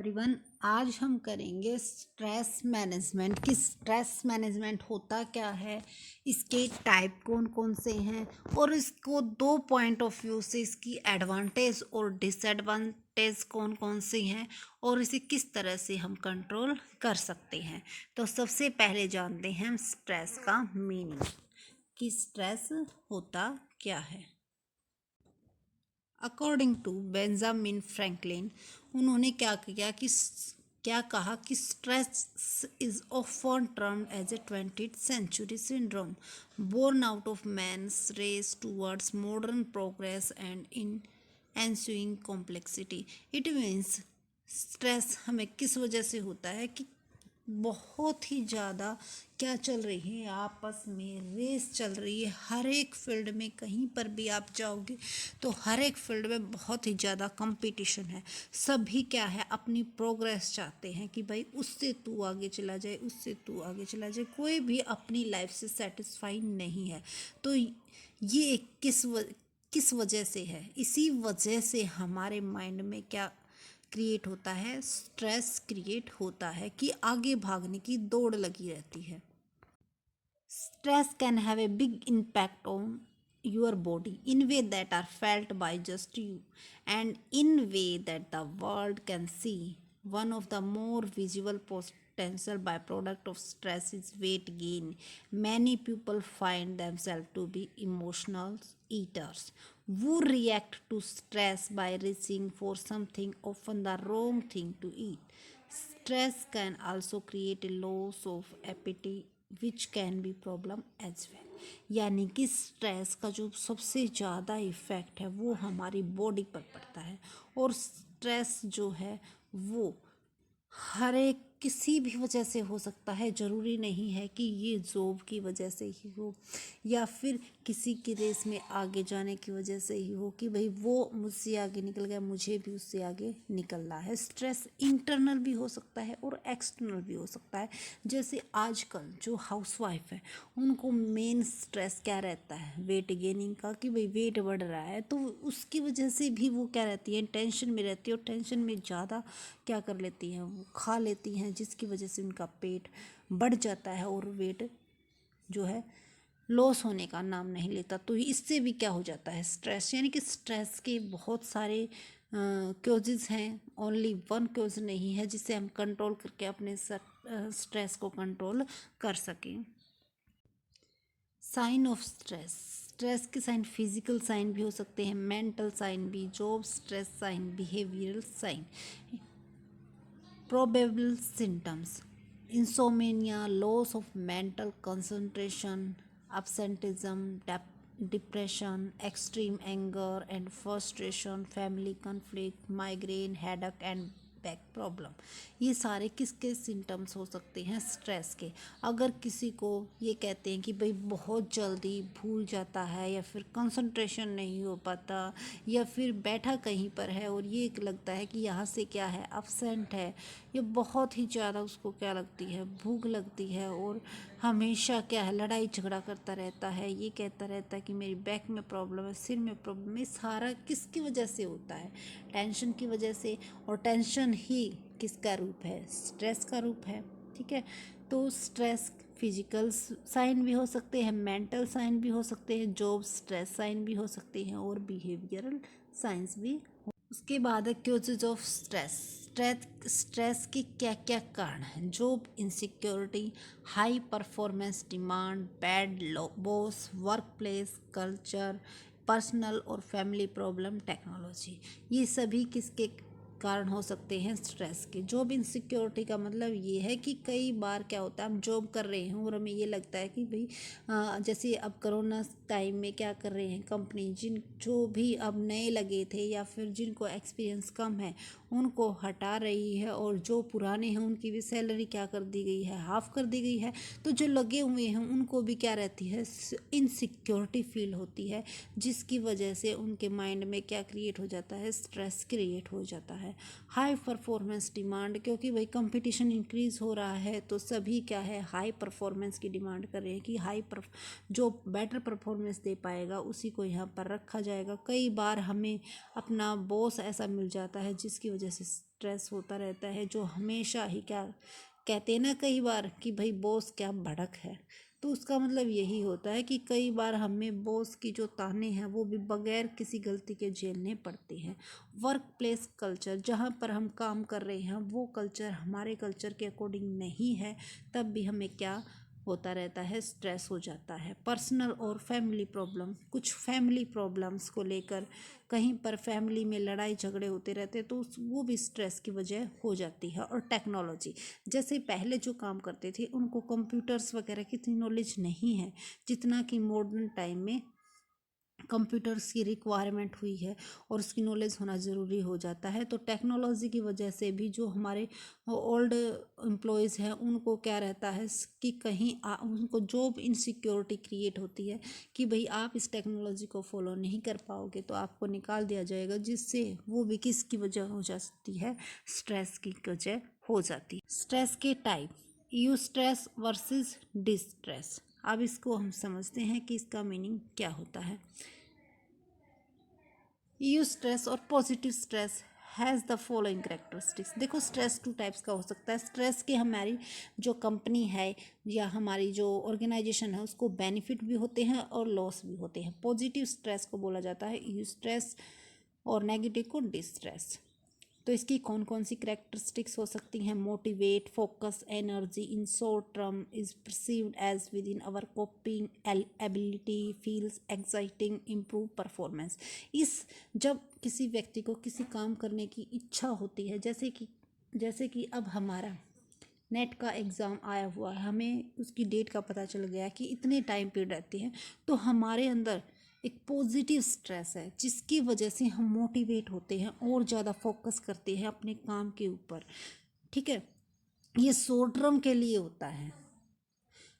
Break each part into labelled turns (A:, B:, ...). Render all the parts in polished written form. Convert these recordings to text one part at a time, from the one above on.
A: Everyone, आज हम करेंगे स्ट्रेस मैनेजमेंट कि स्ट्रेस मैनेजमेंट होता क्या है, इसके टाइप कौन कौन से हैं और इसको दो पॉइंट ऑफ व्यू से इसकी एडवांटेज और डिसएडवांटेज कौन कौन से हैं और इसे किस तरह से हम कंट्रोल कर सकते हैं। तो सबसे पहले जानते हैं हम स्ट्रेस का मीनिंग कि स्ट्रेस होता क्या है। अकॉर्डिंग टू बेंजामिन फ्रैंकलिन, उन्होंने क्या कहा कि stress is often termed as a 20th century syndrome born out of man's race towards modern progress and in ensuing complexity. It means stress हमें किस वजह से होता है कि बहुत ही ज़्यादा क्या चल रही है, आपस में रेस चल रही है। हर एक फील्ड में कहीं पर भी आप जाओगे तो हर एक फील्ड में बहुत ही ज़्यादा कंपटीशन है। सभी क्या है, अपनी प्रोग्रेस चाहते हैं कि भाई उससे तू आगे चला जाए, उससे तू आगे चला जाए। कोई भी अपनी लाइफ से सेटिस्फाई नहीं है। तो ये किस वजह से है? इसी वजह से हमारे माइंड में क्या क्रिएट होता है, स्ट्रेस क्रिएट होता है कि आगे भागने की दौड़ लगी रहती है। Stress can have a big impact on your body in way that are felt by just you and in way that the world can see. One of the more visible potential byproduct of stress is weight gain. Many people find themselves to be emotional eaters who react to stress by reaching for something, often the wrong thing to eat. Stress can also create a loss of appetite which can be problem as well. यानी कि stress का जो सबसे ज़्यादा effect है वो हमारी body पर पड़ता है। और स्ट्रेस जो है वो हर एक किसी भी वजह से हो सकता है। ज़रूरी नहीं है कि ये जॉब की वजह से ही हो या फिर किसी की रेस में आगे जाने की वजह से ही हो कि भाई वो मुझसे आगे निकल गया, मुझे भी उससे आगे निकलना है। स्ट्रेस इंटरनल भी हो सकता है और एक्सटर्नल भी हो सकता है। जैसे आजकल जो हाउसवाइफ है उनको मेन स्ट्रेस क्या रहता है, वेट गेनिंग का, कि भाई वेट बढ़ रहा है। तो उसकी वजह से भी वो क्या रहती है, टेंशन में रहती है। और टेंशन में ज़्यादा क्या कर लेती हैं, वो खा लेती हैं, जिसकी वजह से उनका पेट बढ़ जाता है और वेट जो है लॉस होने का नाम नहीं लेता। तो इससे भी क्या हो जाता है, स्ट्रेस। यानी कि स्ट्रेस के बहुत सारे क्योजेज हैं, ओनली वन क्योज नहीं है जिसे हम कंट्रोल करके अपने स्ट्रेस को कंट्रोल कर सकें। साइन ऑफ स्ट्रेस, स्ट्रेस के साइन फिजिकल साइन भी हो सकते हैं, मेंटल साइन भी, job stress sign, behavioural sign. Probable symptoms: insomnia, loss of mental concentration, absenteeism, depression, extreme anger and frustration, family conflict, migraine, headache and back problem. ये सारे किसके symptoms हो सकते हैं, स्ट्रेस के। अगर किसी को ये कहते हैं कि भाई बहुत जल्दी भूल जाता है या फिर कंसंट्रेशन नहीं हो पाता या फिर बैठा कहीं पर है और ये लगता है कि यहाँ से क्या है, अपसेंट है, ये बहुत ही ज़्यादा उसको क्या लगती है, भूख लगती है और हमेशा क्या है, लड़ाई झगड़ा करता रहता है। ये कहता रहता है कि मेरी बैक में प्रॉब्लम है, सिर में प्रॉब्लम है। सारा किसकी वजह से होता है, टेंशन की वजह से। और टेंशन ही किसका रूप है, स्ट्रेस का रूप है। ठीक है, तो स्ट्रेस फिजिकल साइन भी हो सकते हैं, मेंटल साइन भी हो सकते हैं, जॉब स्ट्रेस साइन भी हो सकते हैं और बिहेवियरल साइंस भी। उसके बाद है क्योजेज ऑफ स्ट्रेस। स्ट्रेस के क्या क्या कारण हैं? Job insecurity, high performance demand, bad boss, work place culture, personal और फैमिली प्रॉब्लम, टेक्नोलॉजी। ये सभी किसके कारण हो सकते हैं, स्ट्रेस के। जॉब इनसिक्योरिटी का मतलब ये है कि कई बार क्या होता है, हम जॉब कर रहे हैं और हमें ये लगता है कि भाई जैसे अब कोरोना टाइम में क्या कर रहे हैं कंपनी, जो भी अब नए लगे थे या फिर जिनको एक्सपीरियंस कम है उनको हटा रही है और जो पुराने हैं उनकी भी सैलरी क्या कर दी गई है, हाफ कर दी गई है। तो जो लगे हुए हैं उनको भी क्या रहती है, इनसिक्योरिटी फील होती है, जिसकी वजह से उनके माइंड में क्या क्रिएट हो जाता है, स्ट्रेस क्रिएट हो जाता है। है। हाई परफॉर्मेंस डिमांड, क्योंकि भाई कंपटीशन इंक्रीज हो रहा है तो सभी क्या है हाई परफॉर्मेंस की डिमांड कर रहे हैं कि जो बेटर परफॉर्मेंस दे पाएगा उसी को यहाँ पर रखा जाएगा। कई बार हमें अपना बॉस ऐसा मिल जाता है जिसकी वजह से स्ट्रेस होता रहता है, जो हमेशा ही क्या कहते हैं ना कई बार कि भाई बॉस क्या भड़क है, तो उसका मतलब यही होता है कि कई बार हमें बॉस की जो ताने हैं वो भी बगैर किसी गलती के झेलने पड़ते हैं। वर्क प्लेस कल्चर, जहाँ पर हम काम कर रहे हैं वो कल्चर हमारे कल्चर के अकॉर्डिंग नहीं है, तब भी हमें क्या होता रहता है, स्ट्रेस हो जाता है। पर्सनल और फैमिली प्रॉब्लम, कुछ फैमिली प्रॉब्लम्स को लेकर कहीं पर फैमिली में लड़ाई झगड़े होते रहते हैं तो वो भी स्ट्रेस की वजह हो जाती है। और टेक्नोलॉजी, जैसे पहले जो काम करते थे उनको कंप्यूटर्स वगैरह की इतनी नॉलेज नहीं है जितना कि मॉडर्न टाइम में कंप्यूटर्स की रिक्वायरमेंट हुई है और उसकी नॉलेज होना ज़रूरी हो जाता है। तो टेक्नोलॉजी की वजह से भी जो हमारे ओल्ड एम्प्लॉयज़ हैं उनको क्या रहता है कि कहीं उनको जॉब इनसिक्योरिटी क्रिएट होती है कि भाई आप इस टेक्नोलॉजी को फॉलो नहीं कर पाओगे तो आपको निकाल दिया जाएगा, जिससे वो भी किसकी वजह हो जाती है, स्ट्रेस की वजह हो जाती है। स्ट्रेस के type, you stress versus distress. अब इसको हम समझते हैं कि इसका मीनिंग क्या होता है। यू स्ट्रेस और positive stress has the following characteristics. देखो स्ट्रेस टू टाइप्स का हो सकता है। स्ट्रेस के हमारी जो कंपनी है या हमारी जो ऑर्गेनाइजेशन है उसको बेनिफिट भी होते हैं और लॉस भी होते हैं। पॉजिटिव स्ट्रेस को बोला जाता है यू स्ट्रेस और नेगेटिव को डिस्ट्रेस। तो इसकी कौन कौन सी करेक्टरिस्टिक्स हो सकती हैं, motivate, focus, energy in short term, is perceived as within our coping ability, feels exciting, improve performance. इस जब किसी व्यक्ति को किसी काम करने की इच्छा होती है, जैसे कि अब हमारा नेट का एग्ज़ाम आया हुआ है, हमें उसकी डेट का पता चल गया कि इतने टाइम पीरियड रहती है, तो हमारे अंदर एक पॉजिटिव स्ट्रेस है जिसकी वजह से हम मोटिवेट होते हैं और ज़्यादा फोकस करते हैं अपने काम के ऊपर। ठीक है, ये शॉर्ट टर्म के लिए होता है।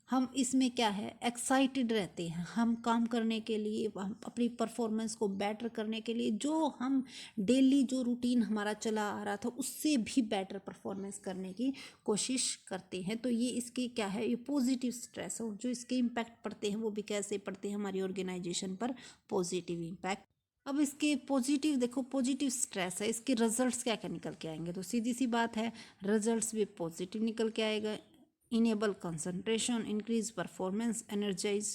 A: हम इसमें क्या है एक्साइटेड रहते हैं, हम काम करने के लिए, हम अपनी परफॉर्मेंस को बेटर करने के लिए, जो हम डेली जो रूटीन हमारा चला आ रहा था उससे भी बेटर परफॉर्मेंस करने की कोशिश करते हैं। तो ये इसकी क्या है, ये पॉजिटिव स्ट्रेस है। और जो इसके इम्पैक्ट पड़ते हैं वो भी कैसे पड़ते हैं हमारी ऑर्गेनाइजेशन पर, पॉजिटिव इम्पैक्ट। अब इसके पॉजिटिव देखो, पॉजिटिव स्ट्रेस है, इसके रिजल्ट्स क्या क्या निकल के आएंगे, तो सीधी सी बात है रिजल्ट्स भी पॉजिटिव निकल के आएगा। Enable concentration, increase performance, energise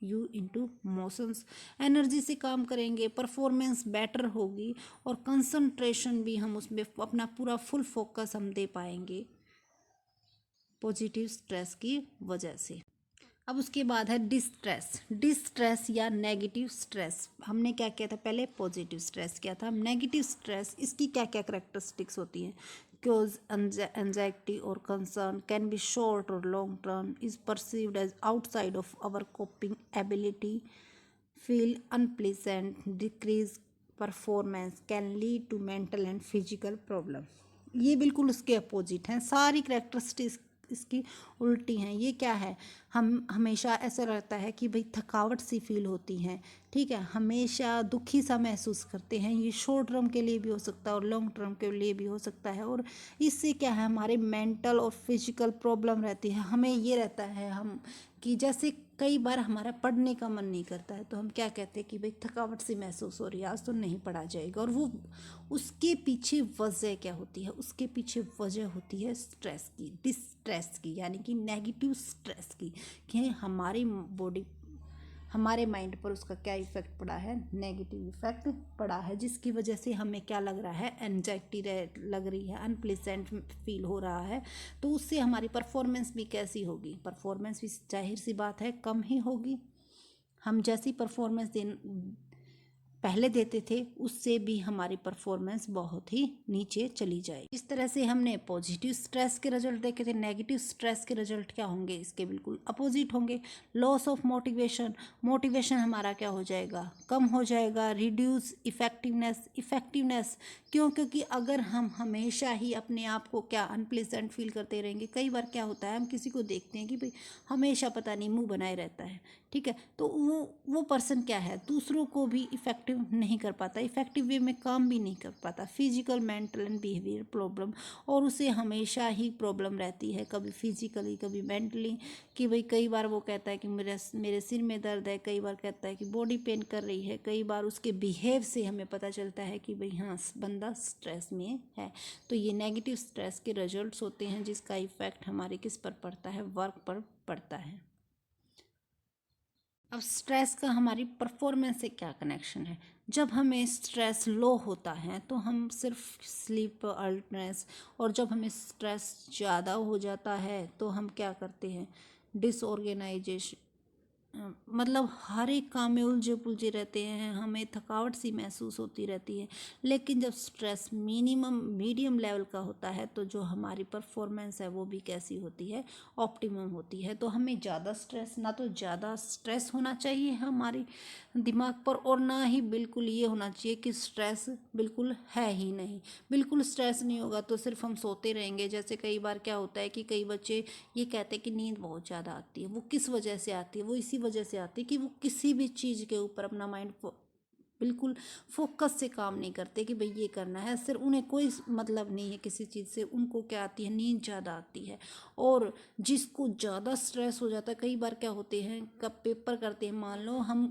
A: you into motions. Energy से काम करेंगे, परफॉर्मेंस बेटर होगी और कंसंट्रेशन भी हम उसमें अपना पूरा फुल फोकस हम दे पाएंगे पॉजिटिव स्ट्रेस की वजह से। अब उसके बाद है डिस्ट्रेस। डिस्ट्रेस या नेगेटिव स्ट्रेस, हमने क्या किया था पहले, पॉजिटिव स्ट्रेस किया था। नेगेटिव स्ट्रेस, इसकी क्या क्या करेक्टरिस्टिक्स होती हैं, cause anxiety or concern, can be short or long term, is perceived as outside of our coping ability, feel unpleasant, decrease performance, can lead to mental and physical problem। ये बिल्कुल उसके opposite हैं, सारी characteristics इसकी उल्टी हैं। ये क्या है, हम हमेशा ऐसा रहता है कि भाई थकावट सी फील होती है, ठीक है, हमेशा दुखी सा महसूस करते हैं। ये शॉर्ट टर्म के लिए भी हो सकता है और लॉन्ग टर्म के लिए भी हो सकता है। और इससे क्या है, हमारे मेंटल और फिजिकल प्रॉब्लम रहती है। हमें ये रहता है हम कि जैसे कई बार हमारा पढ़ने का मन नहीं करता है तो हम क्या कहते हैं कि भाई थकावट सी महसूस हो रही है, आज तो नहीं पढ़ा जाएगा। और वो उसके पीछे वजह क्या होती है, उसके पीछे वजह होती है स्ट्रेस की, डिस्ट्रेस की, यानी कि नेगेटिव स्ट्रेस की, कि हमारी बॉडी, हमारे माइंड पर उसका क्या इफेक्ट पड़ा है, नेगेटिव इफेक्ट पड़ा है, जिसकी वजह से हमें क्या लग रहा है, एंजाइटी लग रही है, अनप्लेजेंट फील हो रहा है। तो उससे हमारी परफॉर्मेंस भी कैसी होगी, परफॉर्मेंस भी जाहिर सी बात है कम ही होगी। हम जैसी परफॉर्मेंस पहले देते थे उससे भी हमारी परफॉर्मेंस बहुत ही नीचे चली जाए। इस तरह से हमने पॉजिटिव स्ट्रेस के रिजल्ट देखे थे। नेगेटिव स्ट्रेस के रिजल्ट क्या होंगे, इसके बिल्कुल अपोजिट होंगे। लॉस ऑफ मोटिवेशन, मोटिवेशन हमारा क्या हो जाएगा, कम हो जाएगा। रिड्यूस इफेक्टिवनेस, इफेक्टिवनेस क्यों, क्योंकि अगर हम हमेशा ही अपने आप को क्या अनप्लेजेंट फील करते रहेंगे, कई बार क्या होता है हम किसी को देखते हैं कि भाई हमेशा पता नहीं मुंह बनाए रहता है, ठीक है, तो वो पर्सन क्या है, दूसरों को भी इफेक्टिव इफेक्टिव नहीं कर पाता, इफेक्टिव वे में काम भी नहीं कर पाता, physical, mental and behaviour problem, और उसे हमेशा ही प्रॉब्लम रहती है, कभी फिजिकली कभी मेंटली, कि भाई कई बार वो कहता है कि मेरे सिर में दर्द है, कई बार कहता है कि बॉडी पेन कर रही है, कई बार उसके बिहेव से हमें पता चलता है कि भाई हाँ बंदा स्ट्रेस में है। तो ये नेगेटिव स्ट्रेस के रिजल्ट्स होते हैं जिसका इफेक्ट हमारे किस पर पड़ता है, वर्क पर पड़ता है। अब स्ट्रेस का हमारी परफॉर्मेंस से क्या कनेक्शन है? जब हमें स्ट्रेस लो होता है तो हम सिर्फ स्लीप अलर्टनेस, और जब हमें स्ट्रेस ज़्यादा हो जाता है तो हम क्या करते हैं, डिसऑर्गेनाइजेशन, मतलब हर एक काम में उलझे पुलझे रहते हैं, हमें थकावट सी महसूस होती रहती है। लेकिन जब स्ट्रेस मीडियम लेवल का होता है तो जो हमारी परफॉर्मेंस है वो भी कैसी होती है, ऑप्टिमम होती है। तो हमें ज़्यादा स्ट्रेस, ना तो ज़्यादा स्ट्रेस होना चाहिए हमारी दिमाग पर, और ना ही बिल्कुल ये होना चाहिए कि स्ट्रेस बिल्कुल है ही नहीं। बिल्कुल स्ट्रेस नहीं होगा तो सिर्फ हम सोते रहेंगे। जैसे कई बार क्या होता है कि कई बच्चे ये कहते हैं कि नींद बहुत ज़्यादा आती है, वो किस वजह से आती है, वो इसी वजह से आती है कि वो किसी भी चीज़ के ऊपर अपना माइंड बिल्कुल फोकस से काम नहीं करते कि भाई ये करना है, सिर्फ उन्हें कोई मतलब नहीं है किसी चीज़ से, उनको क्या आती है, नींद ज़्यादा आती है। और जिसको ज़्यादा स्ट्रेस हो जाता है, कई बार क्या होते हैं, कब पेपर करते हैं, मान लो हम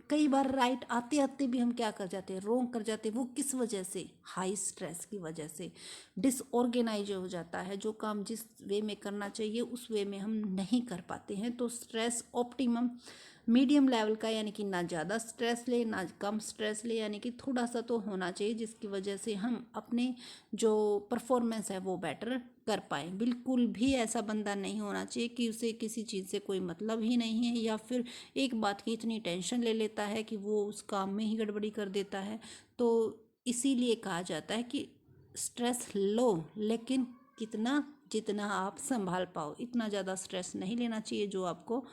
A: कई बार राइट आते आते भी हम क्या कर जाते हैं, रोंग कर जाते हैं। वो किस वजह से, हाई स्ट्रेस की वजह से डिसऑर्गेनाइज हो जाता है, जो काम जिस वे में करना चाहिए उस वे में हम नहीं कर पाते हैं। तो स्ट्रेस ऑप्टिमम मीडियम लेवल का, यानी कि ना ज़्यादा स्ट्रेस ले ना कम स्ट्रेस ले, यानी कि थोड़ा सा तो होना चाहिए जिसकी वजह से हम अपने जो परफॉर्मेंस है वो बेटर कर पाए। बिल्कुल भी ऐसा बंदा नहीं होना चाहिए कि उसे किसी चीज़ से कोई मतलब ही नहीं है, या फिर एक बात की इतनी टेंशन ले लेता है कि वो उस काम में ही गड़बड़ी कर देता है। तो इसीलिए कहा जाता है कि स्ट्रेस लो, लेकिन कितना, जितना आप संभाल पाओ। इतना ज़्यादा स्ट्रेस नहीं लेना चाहिए जो आपको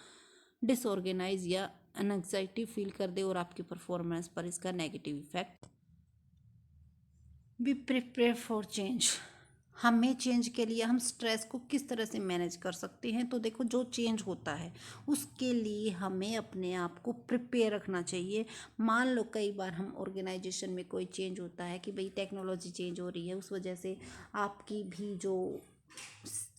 A: डिसऑर्गेनाइज या एंग्जाइटी फील कर दे और आपकी परफॉर्मेंस पर इसका negative effect. Be prepare for change. हमें चेंज के लिए हम स्ट्रेस को किस तरह से मैनेज कर सकते हैं? तो देखो, जो चेंज होता है उसके लिए हमें अपने आप को प्रिपेयर रखना चाहिए। मान लो कई बार हम ऑर्गेनाइजेशन में कोई चेंज होता है कि भाई टेक्नोलॉजी चेंज हो रही है, उस वजह से आपकी भी जो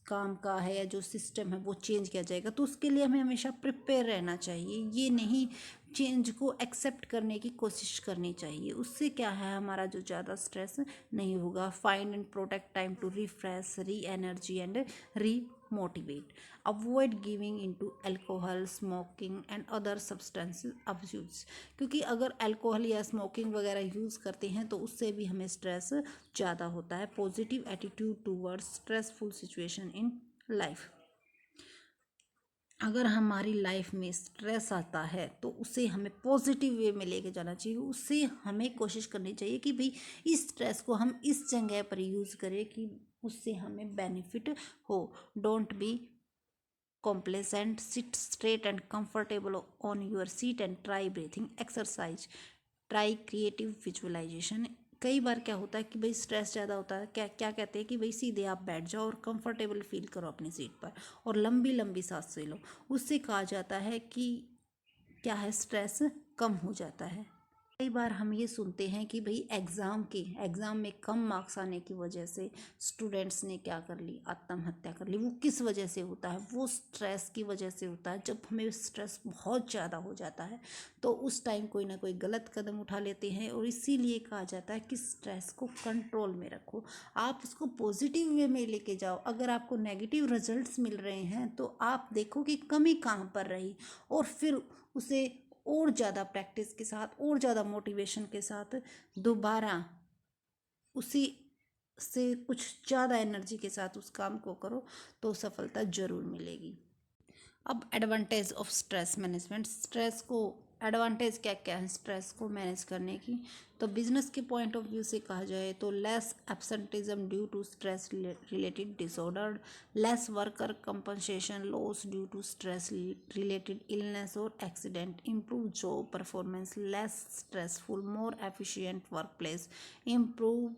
A: काम का है या जो सिस्टम है वो चेंज किया जाएगा। तो उसके लिए हमें हमेशा प्रिपेयर रहना चाहिए, ये नहीं चेंज को एक्सेप्ट करने की कोशिश करनी चाहिए। उससे क्या है, हमारा जो ज़्यादा स्ट्रेस नहीं होगा। Find and protect time to refresh, re energy and re motivate. Avoid giving into alcohol, smoking and other substances abuse. क्योंकि अगर अल्कोहल या स्मोकिंग वगैरह यूज़ करते हैं तो उससे भी हमें स्ट्रेस ज़्यादा होता है। Positive attitude towards stressful situation in life. अगर हमारी लाइफ में स्ट्रेस आता है तो उसे हमें पॉजिटिव वे में लेके जाना चाहिए। उससे हमें कोशिश करनी चाहिए कि भाई इस स्ट्रेस को हम इस जगह पर यूज़ करें कि उससे हमें बेनिफिट हो। Don't be complacent, sit straight and comfortable on your seat and try breathing exercise, try creative visualization। कई बार क्या होता है कि भाई स्ट्रेस ज़्यादा होता है, क्या क्या कहते हैं कि भाई सीधे आप बैठ जाओ और कंफर्टेबल फील करो अपनी सीट पर और लंबी लंबी सांसें लो। उससे कहा जाता है कि क्या है, स्ट्रेस कम हो जाता है। कई बार हम ये सुनते हैं कि भाई एग्ज़ाम में कम मार्क्स आने की वजह से स्टूडेंट्स ने क्या कर ली, आत्महत्या कर ली। वो किस वजह से होता है, वो स्ट्रेस की वजह से होता है। जब हमें स्ट्रेस बहुत ज़्यादा हो जाता है तो उस टाइम कोई ना कोई गलत कदम उठा लेते हैं, और इसीलिए कहा जाता है कि स्ट्रेस को कंट्रोल में रखो। आप उसको पॉजिटिव वे में लेके जाओ। अगर आपको नेगेटिव रिजल्ट्स मिल रहे हैं तो आप देखो कि कमी कहाँ पर रही, और फिर उसे और ज़्यादा प्रैक्टिस के साथ और ज़्यादा मोटिवेशन के साथ दोबारा उसी से कुछ ज़्यादा एनर्जी के साथ उस काम को करो तो सफलता ज़रूर मिलेगी। अब advantage of stress management. Stress को एडवांटेज क्या क्या है स्ट्रेस को मैनेज करने की? तो बिजनेस के पॉइंट ऑफ व्यू से कहा जाए तो less absenteeism due to stress related disorder, less worker compensation loss due to stress related illness और accident, improve job performance, less stressful more efficient work place, improve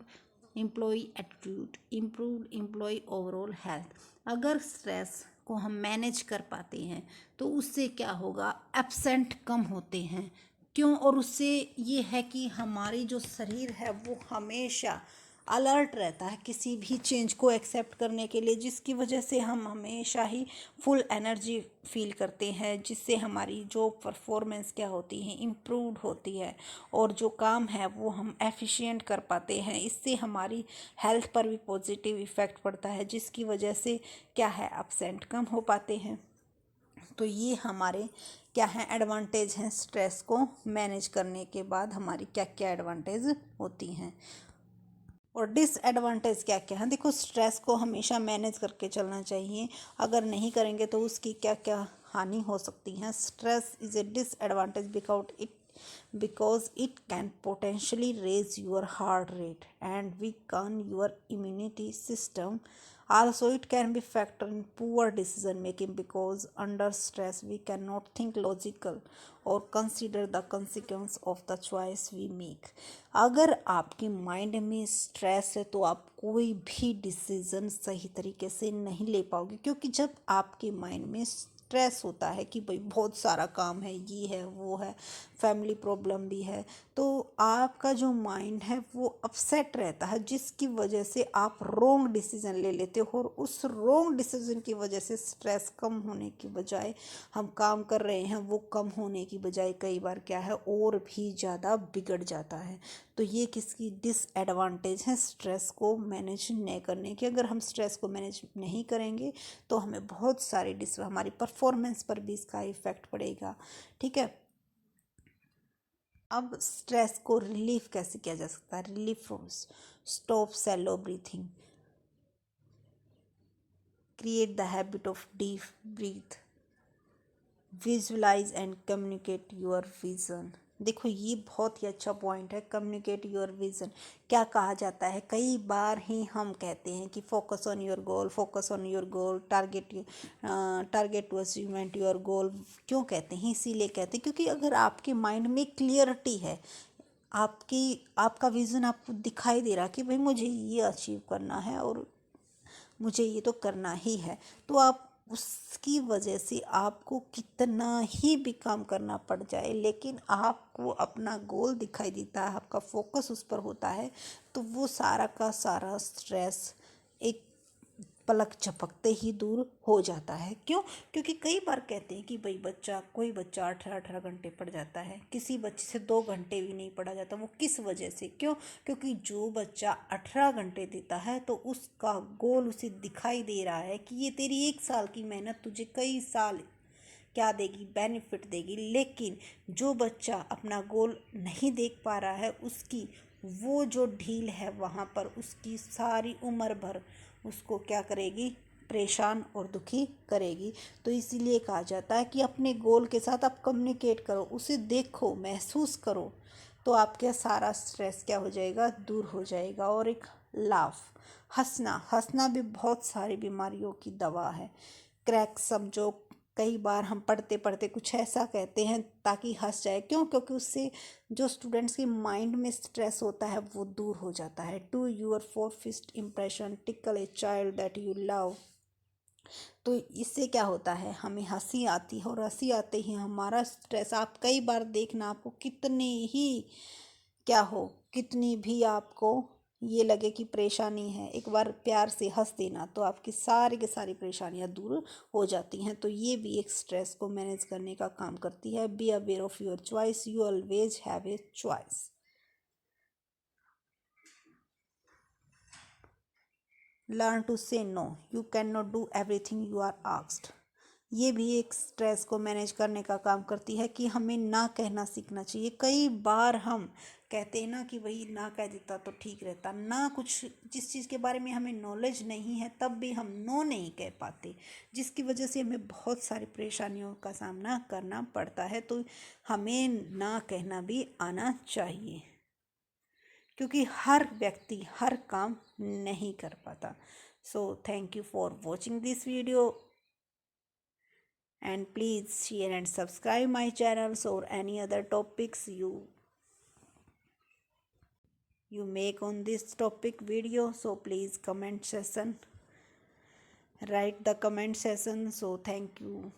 A: employee attitude, improved employee overall health. अगर stress को हम manage कर पाते हैं तो उससे क्या होगा, एब्सेंट कम होते हैं। क्यों? और उससे ये है कि हमारी जो शरीर है वो हमेशा अलर्ट रहता है किसी भी चेंज को एक्सेप्ट करने के लिए, जिसकी वजह से हम हमेशा ही फुल एनर्जी फील करते हैं, जिससे हमारी जो परफॉर्मेंस क्या होती है इम्प्रूव्ड होती है, और जो काम है वो हम एफिशिएंट कर पाते हैं। इससे हमारी हेल्थ पर भी पॉजिटिव इफ़ेक्ट पड़ता है, जिसकी वजह से क्या है अपसेंट कम हो पाते हैं। तो ये हमारे क्या हैं एडवांटेज हैं स्ट्रेस को मैनेज करने के बाद हमारी क्या क्या एडवांटेज होती हैं। और डिसएडवांटेज क्या क्या है, देखो स्ट्रेस को हमेशा मैनेज करके चलना चाहिए, अगर नहीं करेंगे तो उसकी क्या क्या हानि हो सकती हैं। Stress is a disadvantage because it can potentially raise your heart rate and weaken your immunity system. Also it can be factor in poor decision making because under stress we cannot think logical or consider the consequence of the choice we make. अगर आपके mind में stress है तो आप कोई भी decision सही तरीके से नहीं ले पाओगे, क्योंकि जब आपके माइंड में स्ट्रेस होता है कि भाई बहुत सारा काम है, ये है वो है, फैमिली प्रॉब्लम भी है, तो आपका जो माइंड है वो अपसेट रहता है, जिसकी वजह से आप रॉन्ग डिसीजन ले लेते हो, और उस रॉन्ग डिसीजन की वजह से स्ट्रेस कम होने की बजाय हम काम कर रहे हैं वो कम होने की बजाय कई बार क्या है और भी ज़्यादा बिगड़ जाता है। तो ये किसकी डिसएडवांटेज है स्ट्रेस को मैनेज नहीं करने की। अगर हम स्ट्रेस को मैनेज नहीं करेंगे तो हमें बहुत सारी हमारी परफॉर्मेंस पर भी इसका इफेक्ट पड़ेगा। ठीक है, अब स्ट्रेस को रिलीफ कैसे किया जा सकता है। Relief from stop shallow breathing, create the habit of deep breath, visualise and communicate your vision. देखो ये बहुत ही अच्छा पॉइंट है, कम्युनिकेट योर विजन। क्या कहा जाता है, कई बार ही हम कहते हैं कि focus on your goal, focus on your goal, target to achievement your goal. क्यों कहते हैं, इसीलिए कहते हैं क्योंकि अगर आपके माइंड में क्लियरिटी है, आपका विजन आपको दिखाई दे रहा कि भाई मुझे ये अचीव करना है और मुझे ये तो करना ही है, तो आप उसकी वजह से आपको कितना ही भी काम करना पड़ जाए लेकिन आपको अपना गोल दिखाई देता है, आपका फोकस उस पर होता है, तो वो सारा का सारा स्ट्रेस एक पलक झपकते ही दूर हो जाता है। क्यों? क्योंकि कई बार कहते हैं कि भाई कोई बच्चा 18-18 घंटे पढ़ जाता है, किसी बच्चे से 2 घंटे भी नहीं पढ़ा जाता। वो किस वजह से? क्यों? क्योंकि जो बच्चा 18 घंटे देता है तो उसका गोल उसे दिखाई दे रहा है कि ये तेरी 1 साल की मेहनत तुझे कई साल क्या देगी, बेनिफिट देगी। लेकिन जो बच्चा अपना गोल नहीं देख पा रहा है, उसकी वो जो ढील है वहाँ पर उसकी सारी उम्र भर उसको क्या करेगी, परेशान और दुखी करेगी। तो इसीलिए कहा जाता है कि अपने गोल के साथ आप कम्युनिकेट करो, उसे देखो, महसूस करो, तो आपका सारा स्ट्रेस क्या हो जाएगा, दूर हो जाएगा। और एक लाफ, हंसना, हंसना भी बहुत सारी बीमारियों की दवा है। क्रैक समझो, कई बार हम पढ़ते पढ़ते कुछ ऐसा कहते हैं ताकि हंस जाए। क्यों? क्योंकि उससे जो स्टूडेंट्स के माइंड में स्ट्रेस होता है वो दूर हो जाता है। To your for first impression tickle a child that you love. तो इससे क्या होता है, हमें हंसी आती है, और हंसी आते ही हमारा स्ट्रेस, आप कई बार देखना आपको कितने ही क्या हो, कितनी भी आपको ये लगे कि परेशानी है, एक बार प्यार से हंस देना तो आपकी सारी की सारी परेशानियां दूर हो जाती हैं। तो ये भी एक स्ट्रेस को मैनेज करने का काम करती है। Be aware of your choice, you always have a choice. Learn to say no, you can not do everything you are asked. ये भी एक स्ट्रेस को मैनेज करने का काम करती है कि हमें ना कहना सीखना चाहिए। कई बार हम कहते हैं ना कि भाई ना कह देता तो ठीक रहता, ना कुछ जिस चीज़ के बारे में हमें नॉलेज नहीं है तब भी हम नो नहीं कह पाते, जिसकी वजह से हमें बहुत सारी परेशानियों का सामना करना पड़ता है। तो हमें ना कहना भी आना चाहिए, क्योंकि हर व्यक्ति हर काम नहीं कर पाता। So thank you for watching this video, and please share and subscribe my channels or any other topics you make on this topic video. So please comment section, write the comment section. So thank you.